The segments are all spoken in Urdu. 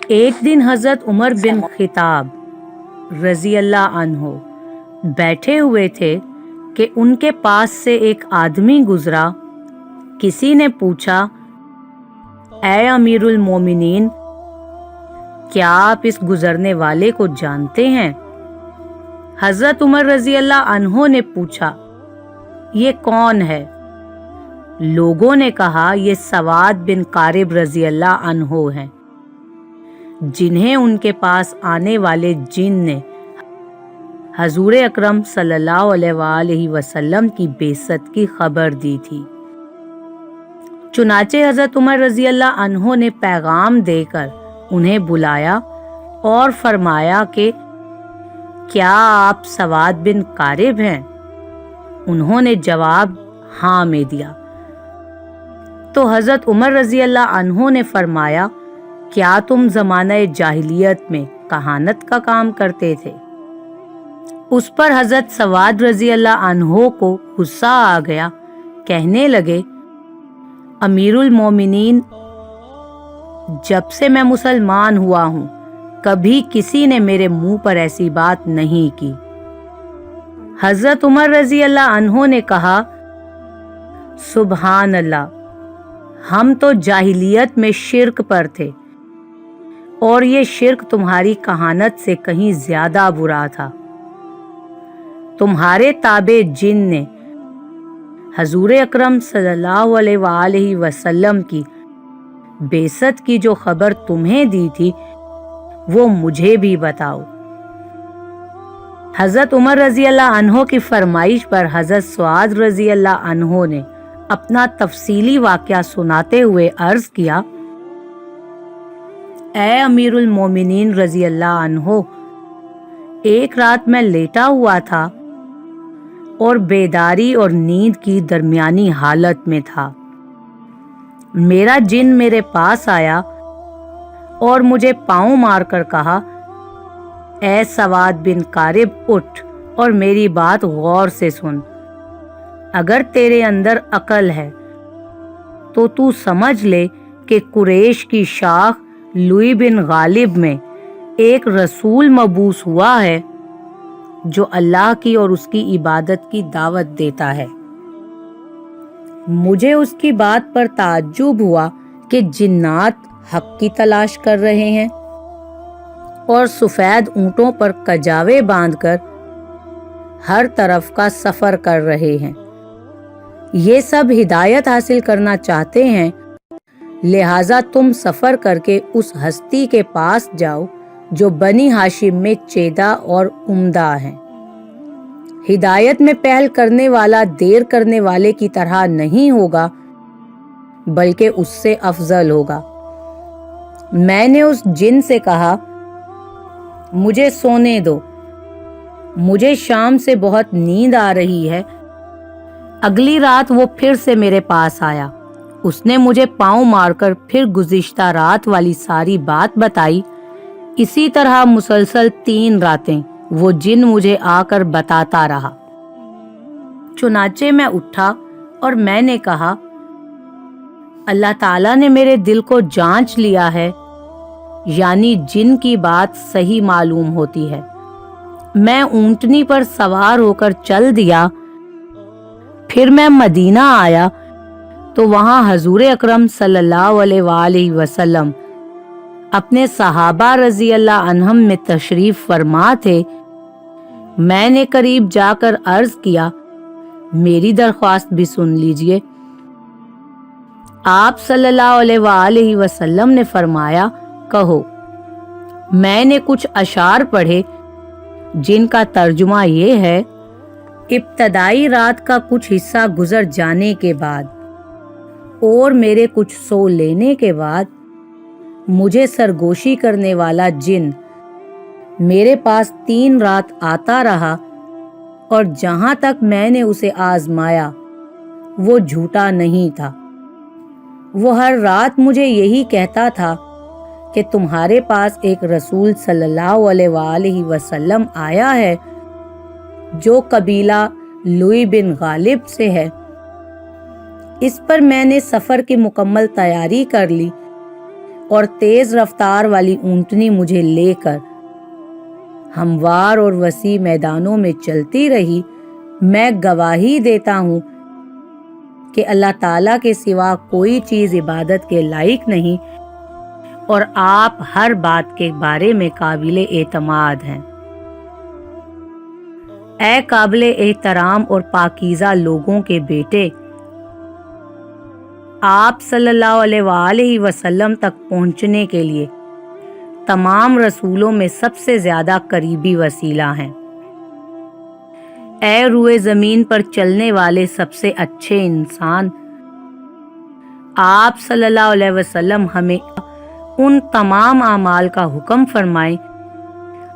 ایک دن حضرت عمر بن خطاب رضی اللہ عنہ بیٹھے ہوئے تھے کہ ان کے پاس سے ایک آدمی گزرا۔ کسی نے پوچھا، اے امیر المومنین، کیا آپ اس گزرنے والے کو جانتے ہیں؟ حضرت عمر رضی اللہ عنہ نے پوچھا، یہ کون ہے؟ لوگوں نے کہا، یہ سواد بن قارب رضی اللہ عنہ ہیں، جنہیں ان کے پاس آنے والے جن نے حضور اکرم صلی اللہ علیہ وآلہ وسلم کی بعثت کی خبر دی تھی۔ چنانچہ حضرت عمر رضی اللہ عنہ نے پیغام دے کر انہیں بلایا اور فرمایا کہ کیا آپ سواد بن قارب ہیں؟ انہوں نے جواب ہاں میں دیا۔ تو حضرت عمر رضی اللہ عنہ نے فرمایا، کیا تم زمانہ جاہلیت میں کہانت کا کام کرتے تھے؟ اس پر حضرت سواد رضی اللہ عنہ کو غصہ آ گیا، کہنے لگے، امیر المومنین، جب سے میں مسلمان ہوا ہوں کبھی کسی نے میرے منہ پر ایسی بات نہیں کی۔ حضرت عمر رضی اللہ عنہ نے کہا، سبحان اللہ، ہم تو جاہلیت میں شرک پر تھے، اور یہ شرک تمہاری کہانت سے کہیں زیادہ برا تھا۔ تمہارے تابع جن نے حضور اکرم صلی اللہ علیہ وآلہ وسلم کی بعثت کی جو خبر تمہیں دی تھی وہ مجھے بھی بتاؤ۔ حضرت عمر رضی اللہ عنہ کی فرمائش پر حضرت سعاد رضی اللہ عنہ نے اپنا تفصیلی واقعہ سناتے ہوئے عرض کیا، اے امیر المومنین رضی اللہ عنہ، ایک رات میں لیٹا ہوا تھا اور بیداری اور نیند کی درمیانی حالت میں تھا۔ میرا جن میرے پاس آیا اور مجھے پاؤں مار کر کہا، اے سواد بن قارب، اٹھ اور میری بات غور سے سن۔ اگر تیرے اندر عقل ہے تو تو سمجھ لے کہ قریش کی شاخ لوئی بن غالب میں ایک رسول مبعوث ہوا ہے جو اللہ کی اور اس کی عبادت کی دعوت دیتا ہے۔ مجھے اس کی بات پر تعجب ہوا کہ جنات حق کی تلاش کر رہے ہیں اور سفید اونٹوں پر کجاوے باندھ کر ہر طرف کا سفر کر رہے ہیں۔ یہ سب ہدایت حاصل کرنا چاہتے ہیں، لہٰذا تم سفر کر کے اس ہستی کے پاس جاؤ جو بنی ہاشم میں چیدہ اور عمدہ ہیں۔ ہدایت میں پہل کرنے والا دیر کرنے والے کی طرح نہیں ہوگا بلکہ اس سے افضل ہوگا۔ میں نے اس جن سے کہا، مجھے سونے دو، مجھے شام سے بہت نیند آ رہی ہے۔ اگلی رات وہ پھر سے میرے پاس آیا، اس نے مجھے پاؤں مار کر پھر گزشتہ رات والی ساری بات بتائی۔ اسی طرح مسلسل 3 راتیں وہ جن مجھے آ کر بتاتا رہا۔ چنانچہ میں اٹھا اور میں نے کہا، اللہ تعالیٰ نے میرے دل کو جانچ لیا ہے، یعنی جن کی بات صحیح معلوم ہوتی ہے۔ میں اونٹنی پر سوار ہو کر چل دیا۔ پھر میں مدینہ آیا تو وہاں حضور اکرم صلی اللہ علیہ وآلہ وسلم اپنے صحابہ رضی اللہ عنہم میں تشریف فرما تھے۔ میں نے قریب جا کر عرض کیا، میری درخواست بھی سن لیجئے۔ آپ صلی اللہ علیہ وآلہ وسلم نے فرمایا، کہو۔ میں نے کچھ اشعار پڑھے جن کا ترجمہ یہ ہے، ابتدائی رات کا کچھ حصہ گزر جانے کے بعد اور میرے کچھ سو لینے کے بعد مجھے سرگوشی کرنے والا جن میرے پاس 3 رات آتا رہا، اور جہاں تک میں نے اسے آزمایا وہ جھوٹا نہیں تھا۔ وہ ہر رات مجھے یہی کہتا تھا کہ تمہارے پاس ایک رسول صلی اللہ علیہ وآلہ وسلم آیا ہے جو قبیلہ لوئی بن غالب سے ہے۔ اس پر میں نے سفر کی مکمل تیاری کر لی اور تیز رفتار والی اونٹنی مجھے لے کر ہموار اور وسیع میدانوں میں چلتی رہی، میں گواہی دیتا ہوں کہ اللہ تعالیٰ کے سوا کوئی چیز عبادت کے لائق نہیں اور آپ ہر بات کے بارے میں قابل اعتماد ہیں۔ اے قابل احترام اور پاکیزہ لوگوں کے بیٹے، آپ صلی اللہ علیہ وآلہ وسلم تک پہنچنے کے لیے تمام رسولوں میں سب سے زیادہ قریبی وسیلہ ہیں۔ اے روئے زمین پر چلنے والے سب سے اچھے انسان، آپ صلی اللہ علیہ وسلم ہمیں ان تمام اعمال کا حکم فرمائیں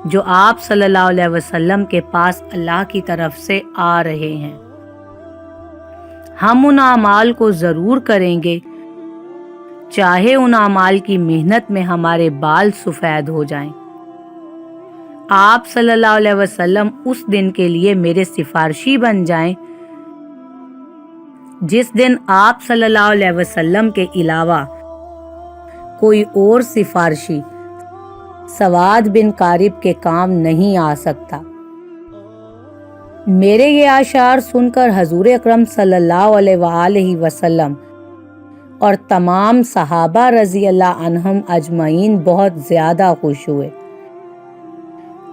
جو آپ صلی اللہ علیہ وسلم کے پاس اللہ کی طرف سے آ رہے ہیں۔ ہم ان اعمال کو ضرور کریں گے، چاہے ان اعمال کی محنت میں ہمارے بال سفید ہو جائیں۔ آپ صلی اللہ علیہ وسلم اس دن کے لیے میرے سفارشی بن جائیں جس دن آپ صلی اللہ علیہ وسلم کے علاوہ کوئی اور سفارشی سواد بن قارب کے کام نہیں آ سکتا۔ میرے یہ اشعار سن کر حضور اکرم صلی اللہ علیہ وآلہ وسلم اور تمام صحابہ رضی اللہ عنہم اجمعین بہت زیادہ خوش ہوئے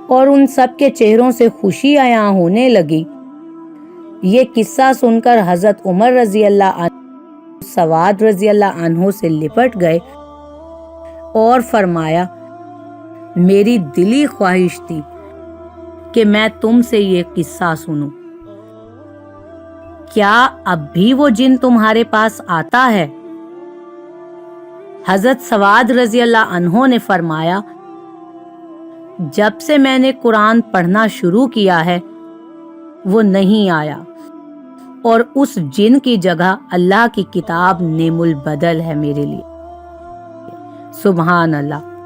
اور ان سب کے چہروں سے خوشی عیاں ہونے لگی۔ یہ قصہ سن کر حضرت عمر رضی اللہ عنہ سواد رضی اللہ عنہ سے لپٹ گئے اور فرمایا، میری دلی خواہش تھی کہ میں تم سے یہ قصہ سنوں، کیا اب بھی وہ جن تمہارے پاس آتا ہے؟ حضرت سواد رضی اللہ عنہ نے فرمایا، جب سے میں نے قرآن پڑھنا شروع کیا ہے وہ نہیں آیا، اور اس جن کی جگہ اللہ کی کتاب نعم البدل ہے میرے لیے۔ سبحان اللہ۔